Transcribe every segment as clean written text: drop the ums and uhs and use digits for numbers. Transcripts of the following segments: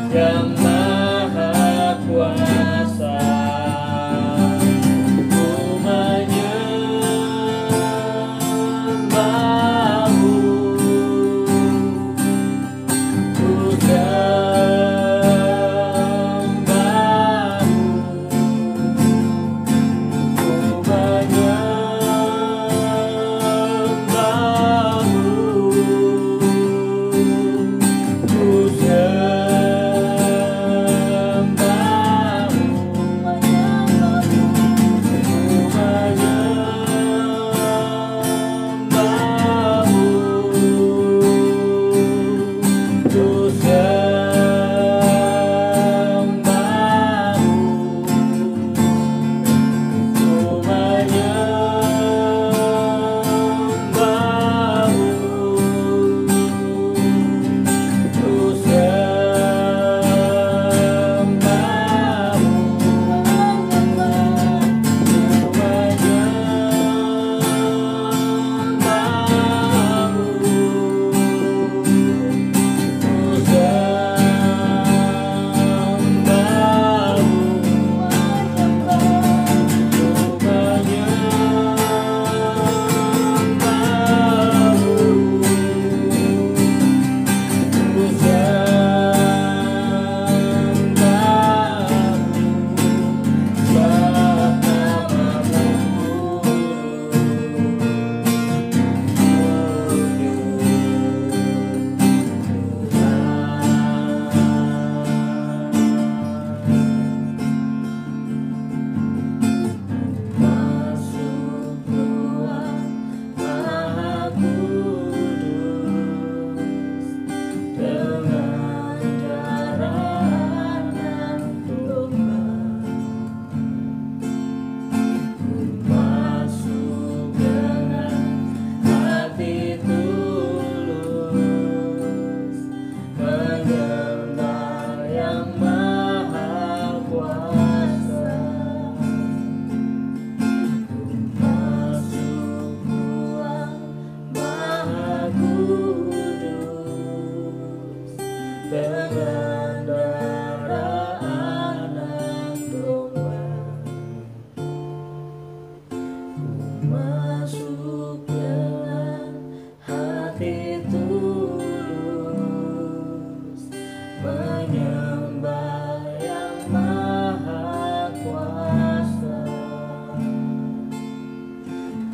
yang maha kuasa. Ku menyembahmu, ku sembahmu, ku menyembahmu, ku dengan darah anak domba. Ku masuk dengan hati tulus, menyembah yang maha kuasa.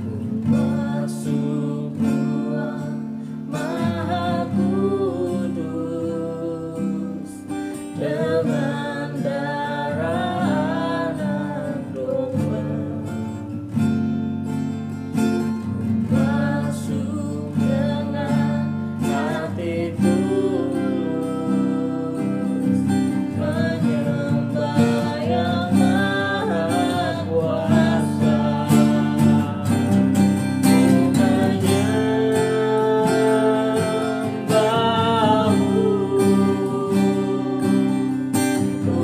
Ku masuk ruang maha kudus dengan darah anak domba. Masuk dengan hati tulus, menyembah yang maha kuasa. Ku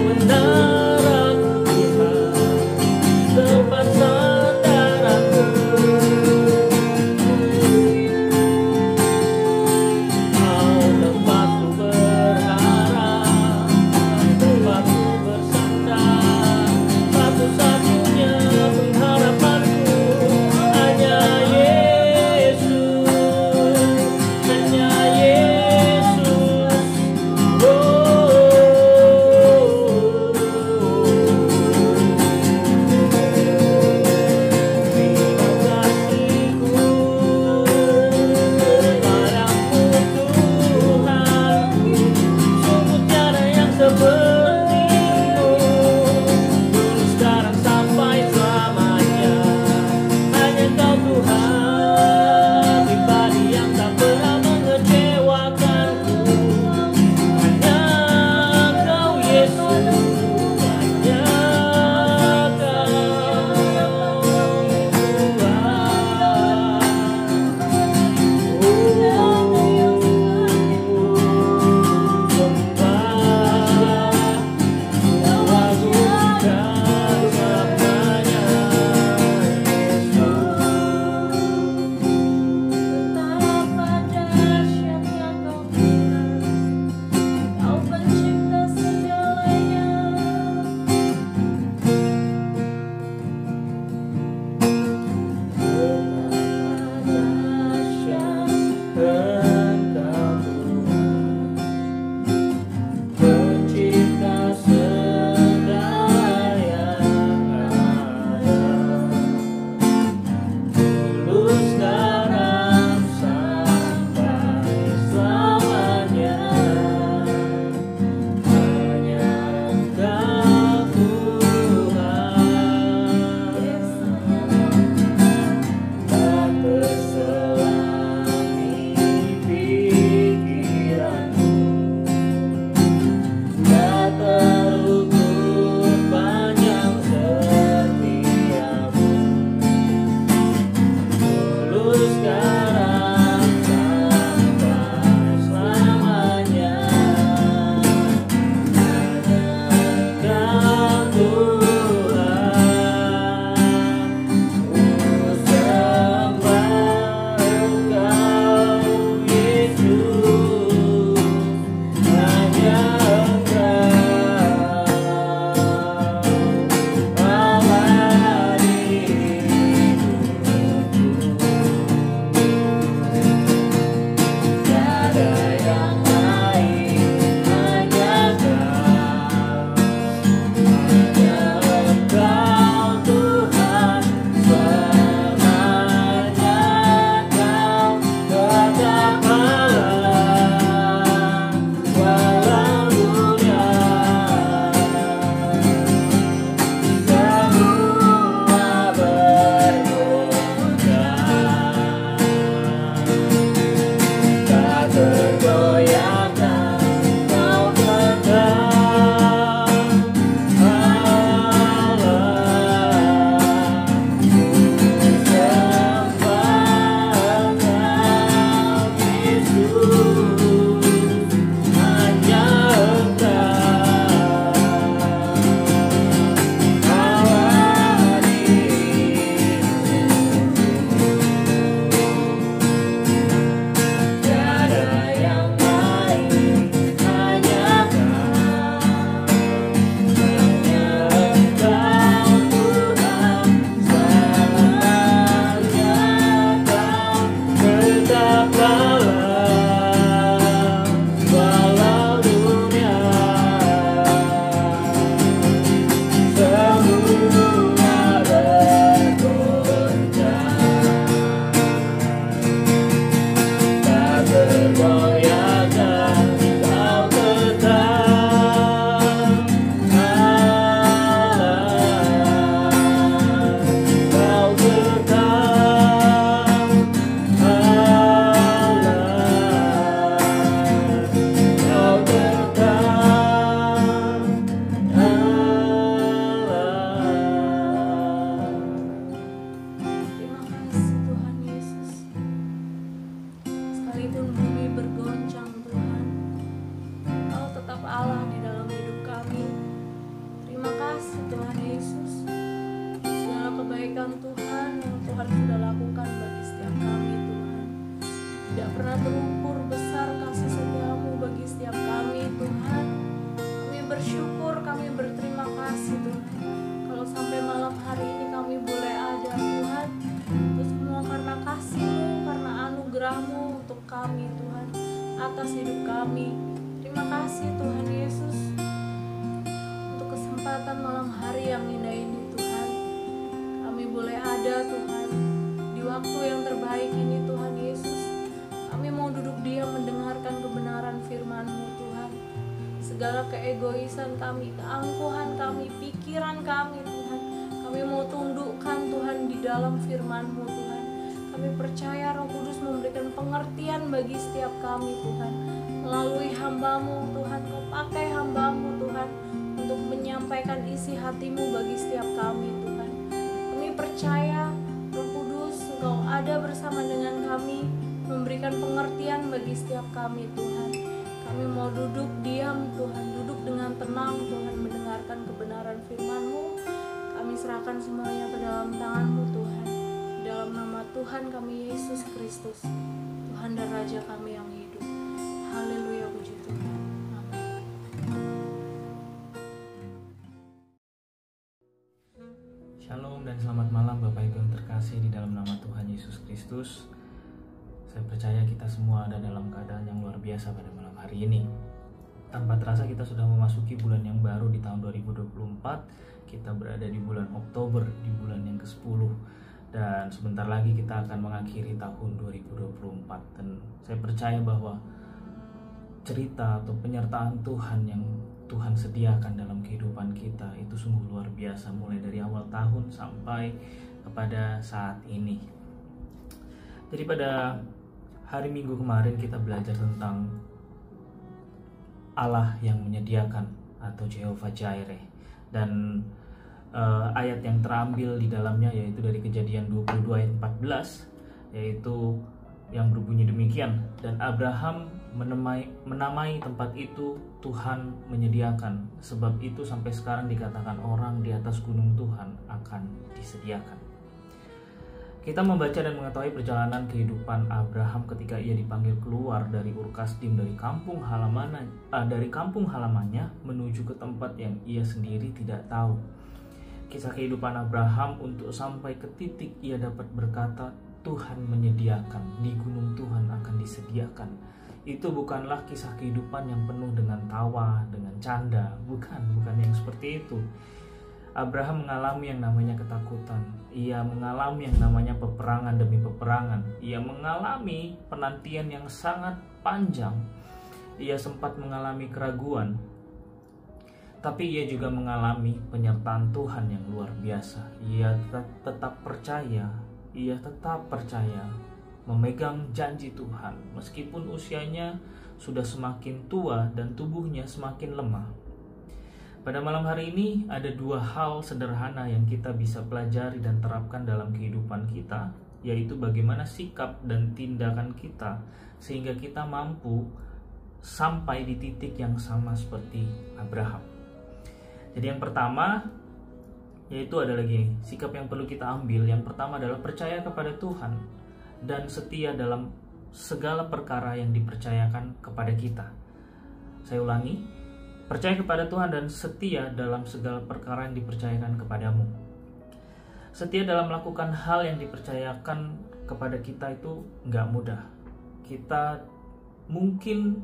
menaraku Tuhan, tempat sandaranku. Kau tempatku berharap, tempatku bersandar, satu-satunya pengharapanku hanya Yesus, hanya Yesus. Oh, Tuhan Yesus, segala kebaikan Tuhan yang Tuhan sudah lakukan bagi setiap kami Tuhan. Tidak pernah terukur besar kasih setiamu bagi setiap kami Tuhan. Kami bersyukur, kami berterima kasih Tuhan. Kalau sampai malam hari ini kami boleh ada Tuhan, itu semua karena kasih-Mu, karena anugerah-Mu untuk kami Tuhan, atas hidup kami. Terima kasih Tuhan Yesus untuk kesempatan malam hari yang indah ini Tuhan. Kami boleh ada Tuhan di waktu yang terbaik ini Tuhan Yesus. Kami mau duduk diam mendengarkan kebenaran firman-Mu Tuhan. Segala keegoisan kami, keangkuhan kami, pikiran kami Tuhan, kami mau tundukkan Tuhan di dalam firman-Mu Tuhan. Kami percaya Roh Kudus memberikan pengertian bagi setiap kami Tuhan. Melalui hamba-Mu Tuhan, Kau pakai hamba-Mu Tuhan untuk menyampaikan isi hati-Mu bagi setiap kami Tuhan. Kami percaya Roh Kudus Engkau ada bersama dengan kami, memberikan pengertian bagi setiap kami Tuhan. Kami mau duduk diam Tuhan, duduk dengan tenang Tuhan, mendengarkan kebenaran firman-Mu. Kami serahkan semuanya ke dalam tangan-Mu Tuhan. Dalam nama Tuhan kami Yesus Kristus, Tuhan dan Raja kami yang hidup. Haleluya, puji Tuhan. Amin. Shalom dan selamat malam Bapak Ibu yang terkasih di dalam nama Tuhan Yesus Kristus. Saya percaya kita semua ada dalam keadaan yang luar biasa pada malam hari ini. Tanpa terasa kita sudah memasuki bulan yang baru di tahun 2024. Kita berada di bulan Oktober, di bulan yang ke-10. Dan sebentar lagi kita akan mengakhiri tahun 2024. Dan saya percaya bahwa cerita atau penyertaan Tuhan yang Tuhan sediakan dalam kehidupan kita itu sungguh luar biasa, mulai dari awal tahun sampai kepada saat ini. Jadi pada hari Minggu kemarin kita belajar tentang Allah yang menyediakan atau Jehovah Jireh, dan ayat yang terambil di dalamnya yaitu dari Kejadian 22 ayat 14, yaitu yang berbunyi demikian, dan Abraham menamai tempat itu Tuhan menyediakan, sebab itu sampai sekarang dikatakan orang di atas gunung Tuhan akan disediakan. Kita membaca dan mengetahui perjalanan kehidupan Abraham ketika ia dipanggil keluar dari Ur Kasdim, dari kampung halamannya menuju ke tempat yang ia sendiri tidak tahu. Kisah kehidupan Abraham untuk sampai ke titik ia dapat berkata, Tuhan menyediakan, di gunung Tuhan akan disediakan. Itu bukanlah kisah kehidupan yang penuh dengan tawa, dengan canda, bukan yang seperti itu. Abraham mengalami yang namanya ketakutan. Ia mengalami yang namanya peperangan demi peperangan. Ia mengalami penantian yang sangat panjang. Ia sempat mengalami keraguan. Tapi ia juga mengalami penyertaan Tuhan yang luar biasa. Ia tetap percaya. Ia tetap percaya memegang janji Tuhan meskipun usianya sudah semakin tua dan tubuhnya semakin lemah. Pada malam hari ini ada dua hal sederhana yang kita bisa pelajari dan terapkan dalam kehidupan kita, yaitu bagaimana sikap dan tindakan kita sehingga kita mampu sampai di titik yang sama seperti Abraham. Jadi yang pertama yaitu adalah gini, sikap yang perlu kita ambil. Yang pertama adalah percaya kepada Tuhan dan setia dalam segala perkara yang dipercayakan kepada kita. Saya ulangi, percaya kepada Tuhan dan setia dalam segala perkara yang dipercayakan kepadamu. Setia dalam melakukan hal yang dipercayakan kepada kita itu nggak mudah. Kita mungkin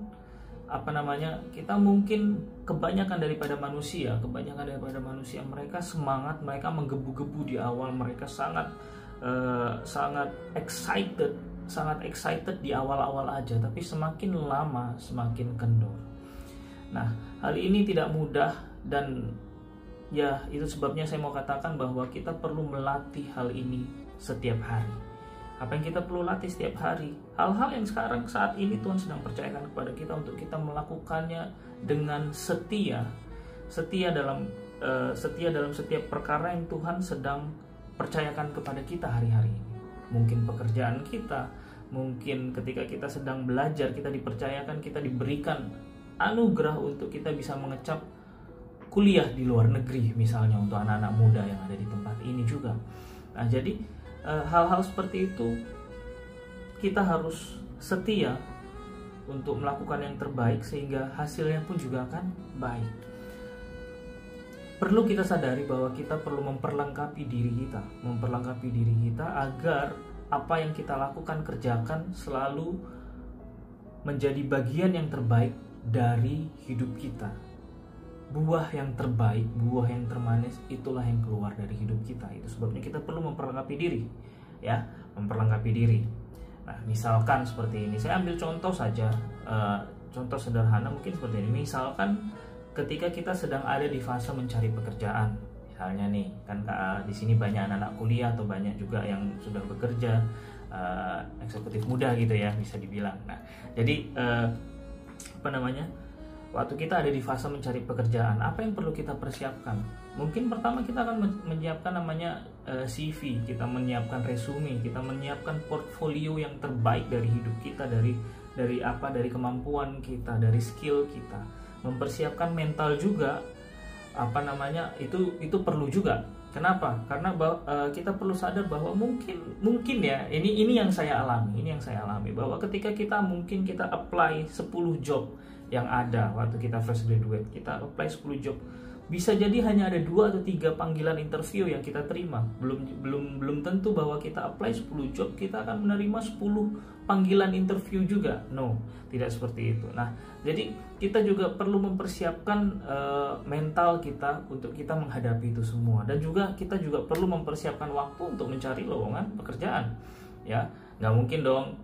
kebanyakan daripada manusia mereka semangat, mereka menggebu-gebu di awal, mereka sangat excited di awal-awal aja, tapi semakin lama semakin kendor. Nah, hal ini tidak mudah, dan ya itu sebabnya saya mau katakan bahwa kita perlu melatih hal ini setiap hari. Apa yang kita perlu latih setiap hari? Hal-hal yang saat ini Tuhan sedang percayakan kepada kita untuk kita melakukannya dengan setia dalam setiap perkara yang Tuhan sedang percayakan kepada kita hari-hari ini. Mungkin pekerjaan kita, mungkin ketika kita sedang belajar, kita dipercayakan, kita diberikan anugerah untuk kita bisa mengecap kuliah di luar negeri misalnya untuk anak-anak muda yang ada di tempat ini juga. Nah, jadi hal-hal seperti itu kita harus setia untuk melakukan yang terbaik sehingga hasilnya pun juga akan baik. Perlu kita sadari bahwa kita perlu memperlengkapi diri kita agar apa yang kita lakukan, kerjakan selalu menjadi bagian yang terbaik dari hidup kita. Buah yang terbaik, buah yang termanis, itulah yang keluar dari hidup kita. Itu sebabnya kita perlu memperlengkapi diri, ya, memperlengkapi diri. Nah, misalkan seperti ini, saya ambil contoh saja, contoh sederhana mungkin seperti ini. Misalkan ketika kita sedang ada di fase mencari pekerjaan, misalnya nih, kan di sini banyak anak-anak kuliah atau banyak juga yang sudah bekerja, eksekutif muda gitu ya, bisa dibilang. Nah, jadi waktu kita ada di fase mencari pekerjaan, apa yang perlu kita persiapkan? Mungkin pertama kita akan menyiapkan namanya CV, kita menyiapkan resume, kita menyiapkan portfolio yang terbaik dari hidup kita, dari kemampuan kita, dari skill kita. Mempersiapkan mental juga, itu perlu juga. Kenapa? Karena kita perlu sadar bahwa mungkin ya, ini yang saya alami bahwa ketika kita apply 10 job yang ada waktu kita fresh graduate, kita apply 10 job, bisa jadi hanya ada 2 atau 3 panggilan interview yang kita terima. Belum tentu bahwa kita apply 10 job kita akan menerima 10 panggilan interview juga. No, tidak seperti itu. Nah, jadi kita juga perlu mempersiapkan mental kita untuk kita menghadapi itu semua, dan juga kita juga perlu mempersiapkan waktu untuk mencari lowongan pekerjaan. Ya, nggak mungkin dong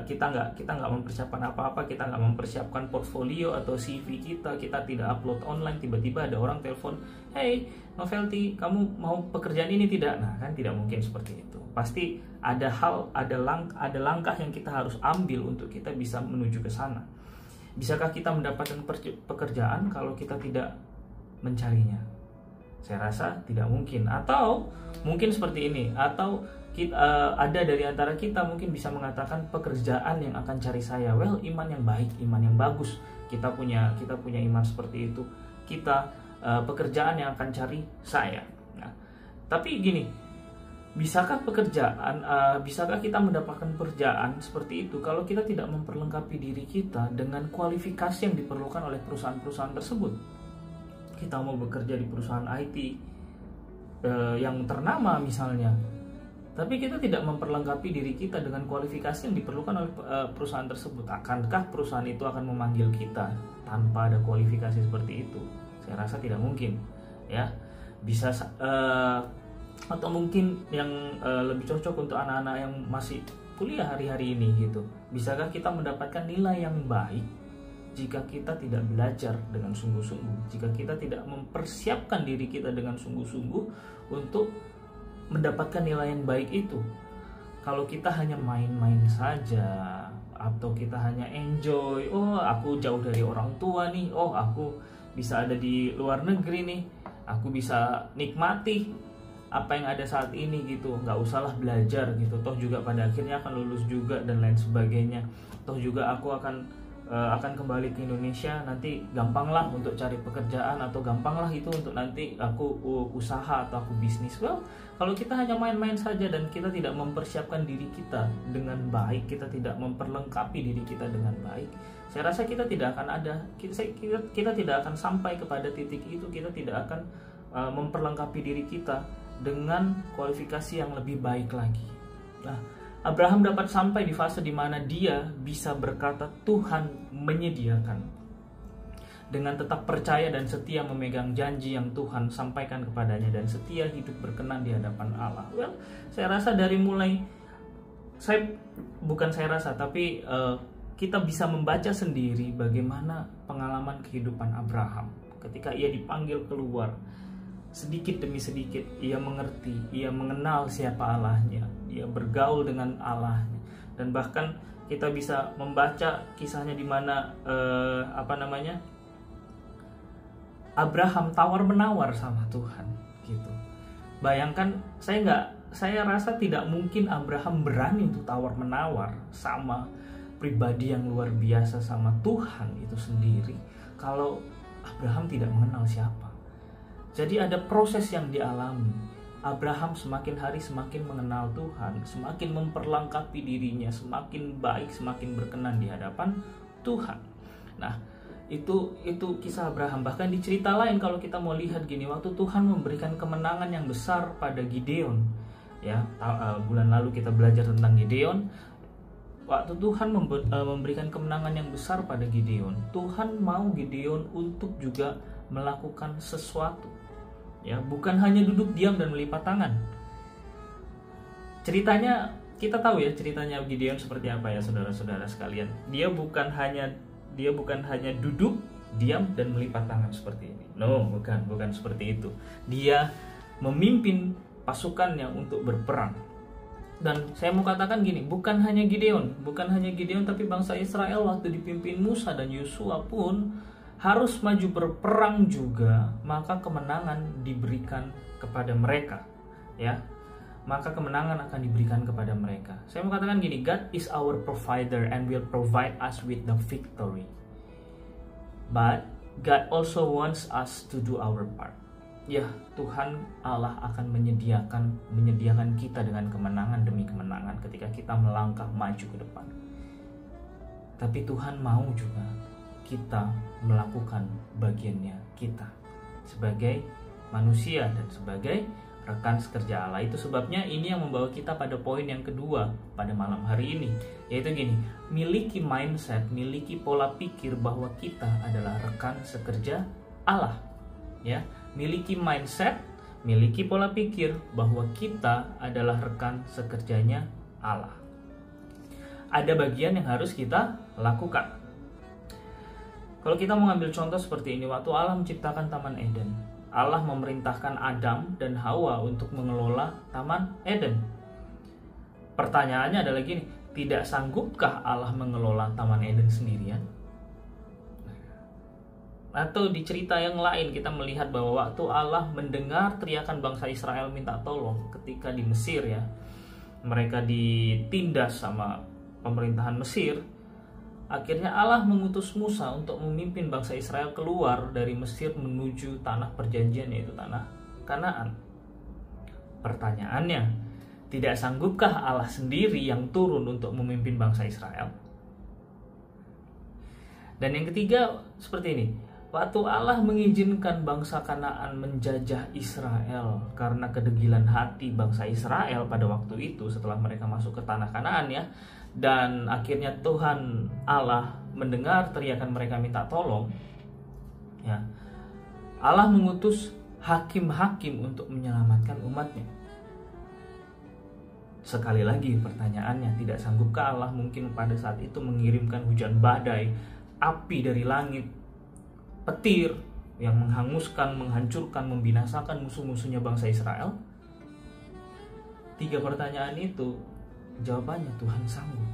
kita nggak mempersiapkan apa-apa, kita nggak mempersiapkan portfolio atau CV kita tidak upload online, tiba-tiba ada orang telepon, hey Novelty, kamu mau pekerjaan ini tidak? Nah, kan tidak mungkin seperti itu. Pasti ada langkah yang kita harus ambil untuk kita bisa menuju ke sana. Bisakah kita mendapatkan pekerjaan kalau kita tidak mencarinya? Saya rasa tidak mungkin. Atau mungkin seperti ini, atau ada dari antara kita mungkin bisa mengatakan pekerjaan yang akan cari saya, well, iman yang baik, iman yang bagus, kita punya iman seperti itu, pekerjaan yang akan cari saya. Nah, tapi gini, bisakah kita mendapatkan pekerjaan seperti itu kalau kita tidak memperlengkapi diri kita dengan kualifikasi yang diperlukan oleh perusahaan-perusahaan tersebut? Kita mau bekerja di perusahaan IT yang ternama misalnya, tapi kita tidak memperlengkapi diri kita dengan kualifikasi yang diperlukan oleh perusahaan tersebut. Akankah perusahaan itu akan memanggil kita tanpa ada kualifikasi seperti itu? Saya rasa tidak mungkin, ya. Bisa atau mungkin yang lebih cocok untuk anak-anak yang masih kuliah hari-hari ini gitu. Bisakah kita mendapatkan nilai yang baik jika kita tidak belajar dengan sungguh-sungguh, jika kita tidak mempersiapkan diri kita dengan sungguh-sungguh untuk mendapatkan nilai yang baik itu? Kalau kita hanya main-main saja, atau kita hanya enjoy, oh aku jauh dari orang tua nih, oh aku bisa ada di luar negeri nih, aku bisa nikmati apa yang ada saat ini gitu, nggak usahlah belajar gitu, toh juga pada akhirnya akan lulus juga dan lain sebagainya, toh juga aku akan kembali ke Indonesia, nanti gampanglah untuk cari pekerjaan, atau gampanglah itu untuk nanti aku usaha atau aku bisnis. Well, kalau kita hanya main-main saja dan kita tidak mempersiapkan diri kita dengan baik, kita tidak memperlengkapi diri kita dengan baik, saya rasa kita tidak akan kita tidak akan sampai kepada titik itu. Kita tidak akan memperlengkapi diri kita dengan kualifikasi yang lebih baik lagi. Nah, Abraham dapat sampai di fase di mana dia bisa berkata Tuhan menyediakan, dengan tetap percaya dan setia memegang janji yang Tuhan sampaikan kepadanya, dan setia hidup berkenan di hadapan Allah. Well, saya rasa tapi kita bisa membaca sendiri bagaimana pengalaman kehidupan Abraham ketika ia dipanggil keluar. Sedikit demi sedikit ia mengerti, ia mengenal siapa Allahnya, ia bergaul dengan Allahnya, dan bahkan kita bisa membaca kisahnya di mana Abraham tawar menawar sama Tuhan gitu. Bayangkan, saya rasa tidak mungkin Abraham berani untuk tawar menawar sama pribadi yang luar biasa, sama Tuhan itu sendiri, kalau Abraham tidak mengenal siapa. Jadi ada proses yang dialami. Abraham semakin hari semakin mengenal Tuhan, semakin memperlengkapi dirinya, semakin baik, semakin berkenan di hadapan Tuhan. Nah, itu kisah Abraham. Bahkan di cerita lain kalau kita mau lihat gini, waktu Tuhan memberikan kemenangan yang besar pada Gideon, ya, bulan lalu kita belajar tentang Gideon. Waktu Tuhan memberikan kemenangan yang besar pada Gideon, Tuhan mau Gideon untuk juga melakukan sesuatu, ya, bukan hanya duduk diam dan melipat tangan. Ceritanya kita tahu ya, ceritanya Gideon seperti apa ya, saudara-saudara sekalian. Dia bukan hanya duduk diam dan melipat tangan seperti ini. No, bukan seperti itu. Dia memimpin pasukannya untuk berperang. Dan saya mau katakan gini, bukan hanya Gideon, tapi bangsa Israel waktu dipimpin Musa dan Yosua pun harus maju berperang juga, maka kemenangan diberikan kepada mereka, ya. Maka kemenangan akan diberikan kepada mereka. Saya mau katakan gini, God is our provider and will provide us with the victory. But God also wants us to do our part. Ya, Tuhan Allah akan menyediakan kita dengan kemenangan demi kemenangan ketika kita melangkah maju ke depan. Tapi Tuhan mau juga kita melakukan bagiannya kita sebagai manusia dan sebagai rekan sekerja Allah. Itu sebabnya ini yang membawa kita pada poin yang kedua pada malam hari ini, yaitu gini, miliki mindset, miliki pola pikir bahwa kita adalah rekan sekerja Allah, ya. Miliki mindset, miliki pola pikir bahwa kita adalah rekan sekerjanya Allah. Ada bagian yang harus kita lakukan. Kalau kita mau ambil contoh seperti ini, waktu Allah menciptakan Taman Eden, Allah memerintahkan Adam dan Hawa untuk mengelola Taman Eden. Pertanyaannya adalah gini, tidak sanggupkah Allah mengelola Taman Eden sendirian? Atau di cerita yang lain kita melihat bahwa waktu Allah mendengar teriakan bangsa Israel minta tolong ketika di Mesir, ya, mereka ditindas sama pemerintahan Mesir, akhirnya Allah mengutus Musa untuk memimpin bangsa Israel keluar dari Mesir menuju tanah perjanjian, yaitu tanah Kanaan. Pertanyaannya, tidak sanggupkah Allah sendiri yang turun untuk memimpin bangsa Israel? Dan yang ketiga seperti ini, waktu Allah mengizinkan bangsa Kanaan menjajah Israel karena kedegilan hati bangsa Israel pada waktu itu setelah mereka masuk ke tanah Kanaan, ya, dan akhirnya Tuhan Allah mendengar teriakan mereka minta tolong, ya, Allah mengutus hakim-hakim untuk menyelamatkan umatnya. Sekali lagi pertanyaannya, tidak sanggupkah Allah mungkin pada saat itu mengirimkan hujan badai, api dari langit, petir yang menghanguskan, menghancurkan, membinasakan musuh-musuhnya bangsa Israel? Tiga pertanyaan itu jawabannya Tuhan sanggup.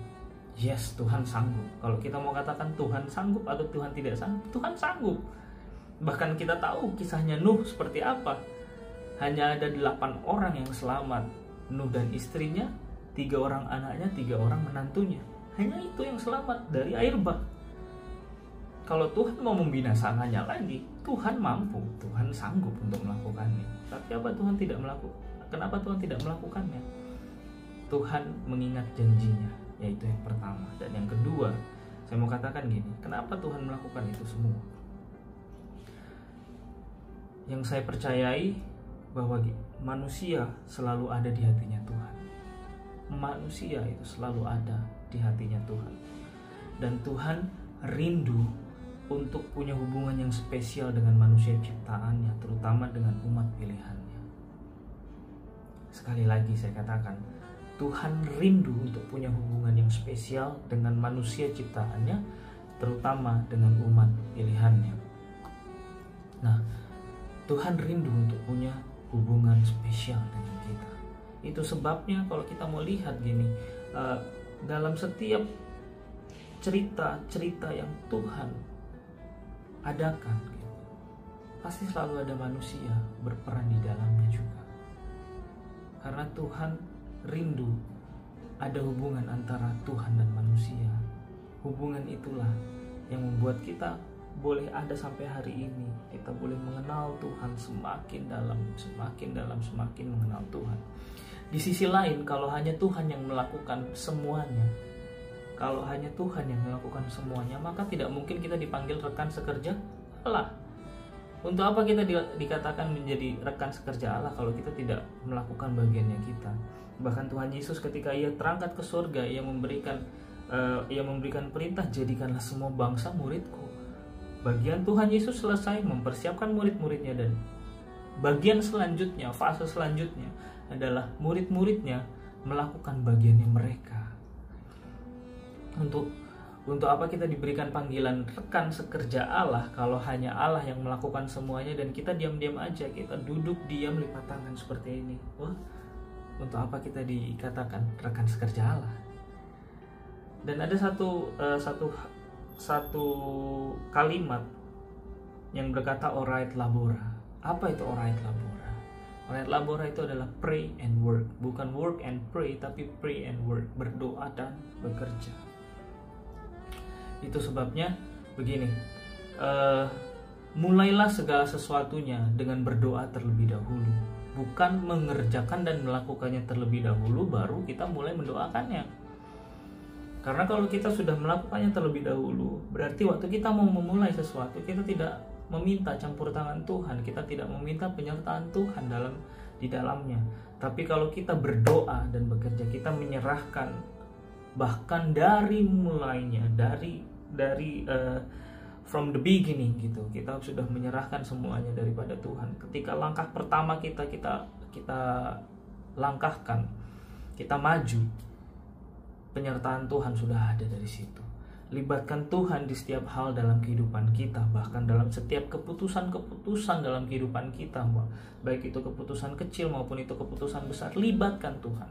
Yes, Tuhan sanggup. Kalau kita mau katakan Tuhan sanggup atau Tuhan tidak sanggup, Tuhan sanggup. Bahkan kita tahu kisahnya Nuh seperti apa. Hanya ada 8 orang yang selamat, Nuh dan istrinya, 3 orang anaknya, 3 orang menantunya. Hanya itu yang selamat dari air bah. Kalau Tuhan mau membinasakannya lagi, Tuhan mampu, Tuhan sanggup untuk melakukannya. Tapi apa Tuhan tidak melakukan? Kenapa Tuhan tidak melakukannya? Tuhan mengingat janjinya, yaitu yang pertama. Dan yang kedua, saya mau katakan gini, kenapa Tuhan melakukan itu semua? Yang saya percayai bahwa manusia selalu ada di hatinya Tuhan. Manusia itu selalu ada di hatinya Tuhan. Dan Tuhan rindu untuk punya hubungan yang spesial dengan manusia ciptaannya, terutama dengan umat pilihannya. Sekali lagi saya katakan, Tuhan rindu untuk punya hubungan yang spesial dengan manusia ciptaannya, terutama dengan umat pilihannya. Nah, Tuhan rindu untuk punya hubungan spesial dengan kita. Itu sebabnya kalau kita mau lihat gini, dalam setiap cerita-cerita yang Tuhan adakan, pasti selalu ada manusia berperan di dalamnya juga. Karena Tuhan rindu ada hubungan antara Tuhan dan manusia. Hubungan itulah yang membuat kita boleh ada sampai hari ini. Kita boleh mengenal Tuhan semakin dalam, semakin mengenal Tuhan. Di sisi lain, kalau hanya Tuhan yang melakukan semuanya, maka tidak mungkin kita dipanggil rekan sekerja Allah. Untuk apa kita dikatakan menjadi rekan sekerja Allah kalau kita tidak melakukan bagiannya kita? Bahkan Tuhan Yesus ketika ia terangkat ke surga, ia memberikan perintah, jadikanlah semua bangsa muridku. Bagian Tuhan Yesus selesai mempersiapkan murid-muridnya, dan bagian selanjutnya, fase selanjutnya adalah murid-muridnya melakukan bagiannya mereka. Untuk apa kita diberikan panggilan rekan sekerja Allah kalau hanya Allah yang melakukan semuanya dan kita diam-diam aja, kita duduk diam lipat tangan seperti ini? Wah, untuk apa kita dikatakan rekan sekerja Allah? Dan ada satu kalimat yang berkata orait labora. Apa itu orait labora? Orait labora itu adalah pray and work. Bukan work and pray, tapi pray and work. Berdoa dan bekerja. Itu sebabnya begini, mulailah segala sesuatunya dengan berdoa terlebih dahulu. Bukan mengerjakan dan melakukannya terlebih dahulu baru kita mulai mendoakannya. Karena kalau kita sudah melakukannya terlebih dahulu, berarti waktu kita mau memulai sesuatu, kita tidak meminta campur tangan Tuhan, kita tidak meminta penyertaan Tuhan di dalamnya. Tapi kalau kita berdoa dan bekerja, kita menyerahkan, bahkan dari mulainya, dari from the beginning gitu, kita sudah menyerahkan semuanya daripada Tuhan. Ketika langkah pertama kita langkahkan, kita maju, penyertaan Tuhan sudah ada dari situ. Libatkan Tuhan di setiap hal dalam kehidupan kita, bahkan dalam setiap keputusan dalam kehidupan kita, baik itu keputusan kecil maupun itu keputusan besar. Libatkan Tuhan.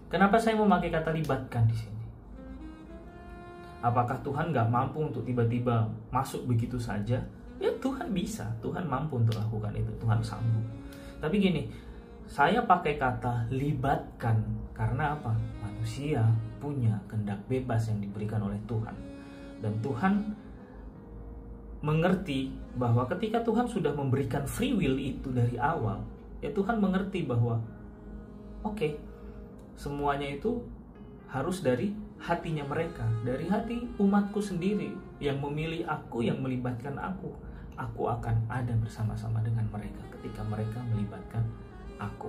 Kenapa saya memakai kata libatkan di sini? Apakah Tuhan gak mampu untuk tiba-tiba masuk begitu saja? Ya Tuhan bisa, Tuhan mampu untuk lakukan itu, Tuhan sanggup. Tapi gini, saya pakai kata libatkan karena apa? Manusia punya kehendak bebas yang diberikan oleh Tuhan. Dan Tuhan mengerti bahwa ketika Tuhan sudah memberikan free will itu dari awal, ya Tuhan mengerti bahwa oke, semuanya itu harus dari hatinya mereka, dari hati umatku sendiri yang memilih aku, yang melibatkan aku. Aku akan ada bersama-sama dengan mereka ketika mereka melibatkan aku.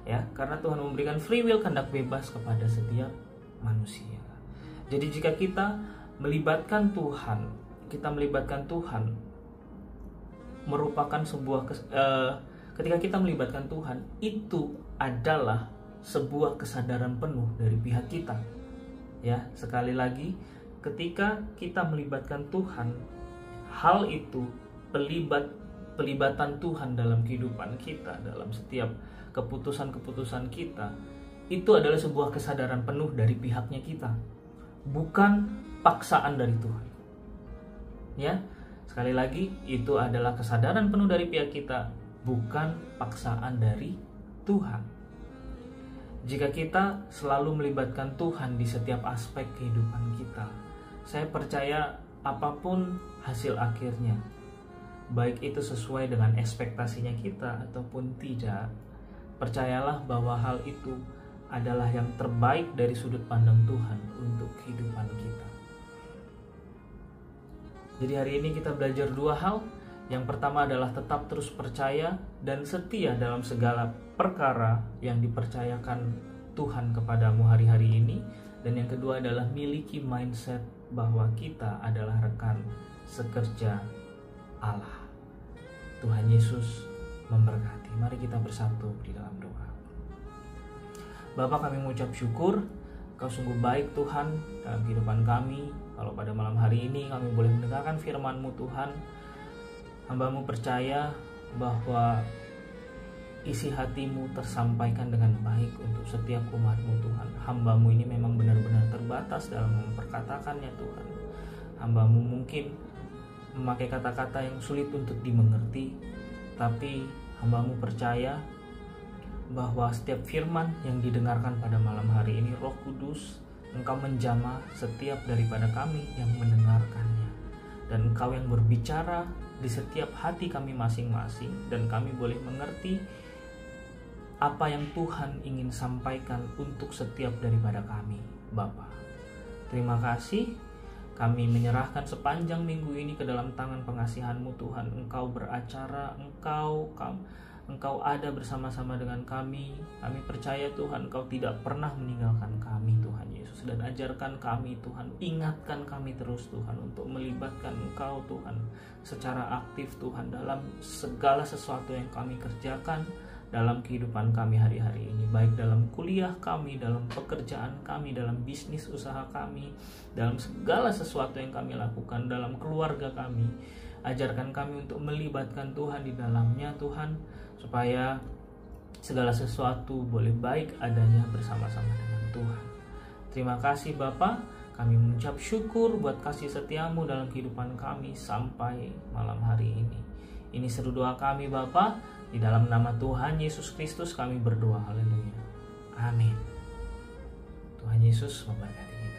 Ya, karena Tuhan memberikan free will, kehendak bebas kepada setiap manusia. Jadi jika kita melibatkan Tuhan, merupakan sebuah ketika kita melibatkan Tuhan, itu adalah sebuah kesadaran penuh dari pihak kita. Ya, sekali lagi, ketika kita melibatkan Tuhan, hal itu pelibatan Tuhan dalam kehidupan kita, dalam setiap keputusan-keputusan kita, itu adalah sebuah kesadaran penuh dari pihaknya kita, bukan paksaan dari Tuhan. Ya, sekali lagi, itu adalah kesadaran penuh dari pihak kita, bukan paksaan dari Tuhan. Jika kita selalu melibatkan Tuhan di setiap aspek kehidupan kita, saya percaya apapun hasil akhirnya, baik itu sesuai dengan ekspektasinya kita ataupun tidak, percayalah bahwa hal itu adalah yang terbaik dari sudut pandang Tuhan untuk kehidupan kita. Jadi hari ini kita belajar dua hal. Yang pertama adalah tetap terus percaya dan setia dalam segala perkara yang dipercayakan Tuhan kepadamu hari-hari ini. Dan yang kedua adalah miliki mindset bahwa kita adalah rekan sekerja Allah. Tuhan Yesus memberkati. Mari kita bersatu di dalam doa. Bapa, kami mengucap syukur, Kau sungguh baik Tuhan dalam kehidupan kami. Kalau pada malam hari ini kami boleh mendengarkan firman-Mu Tuhan, hamba-Mu percaya bahwa isi hati-Mu tersampaikan dengan baik untuk setiap umat-Mu Tuhan. Hamba-Mu ini memang benar-benar terbatas dalam memperkatakannya Tuhan. Hamba-Mu mungkin memakai kata-kata yang sulit untuk dimengerti, tapi hamba-Mu percaya bahwa setiap firman yang didengarkan pada malam hari ini, Roh Kudus, Engkau menjamah setiap daripada kami yang mendengarkannya. dan Engkau yang berbicara di setiap hati kami masing-masing, dan kami boleh mengerti apa yang Tuhan ingin sampaikan untuk setiap daripada kami, Bapa. Terima kasih. Kami menyerahkan sepanjang minggu ini ke dalam tangan pengasihan-Mu, Tuhan. Engkau beracara, Engkau ada bersama-sama dengan kami. Kami percaya, Tuhan, Engkau tidak pernah meninggalkan kami, Tuhan Yesus. Dan ajarkan kami, Tuhan, ingatkan kami terus, Tuhan, untuk melibatkan Engkau, Tuhan, secara aktif, Tuhan, dalam segala sesuatu yang kami kerjakan dalam kehidupan kami hari-hari ini, baik dalam kuliah kami, dalam pekerjaan kami, dalam bisnis usaha kami, dalam segala sesuatu yang kami lakukan, dalam keluarga kami. Ajarkan kami untuk melibatkan Tuhan di dalamnya, Tuhan, supaya segala sesuatu boleh baik adanya bersama-sama dengan Tuhan. Terima kasih Bapa, kami mengucap syukur buat kasih setiamu dalam kehidupan kami sampai malam hari ini. Ini seru doa kami Bapa, di dalam nama Tuhan Yesus Kristus kami berdoa, haleluya, amin. Tuhan Yesus memberkati kita.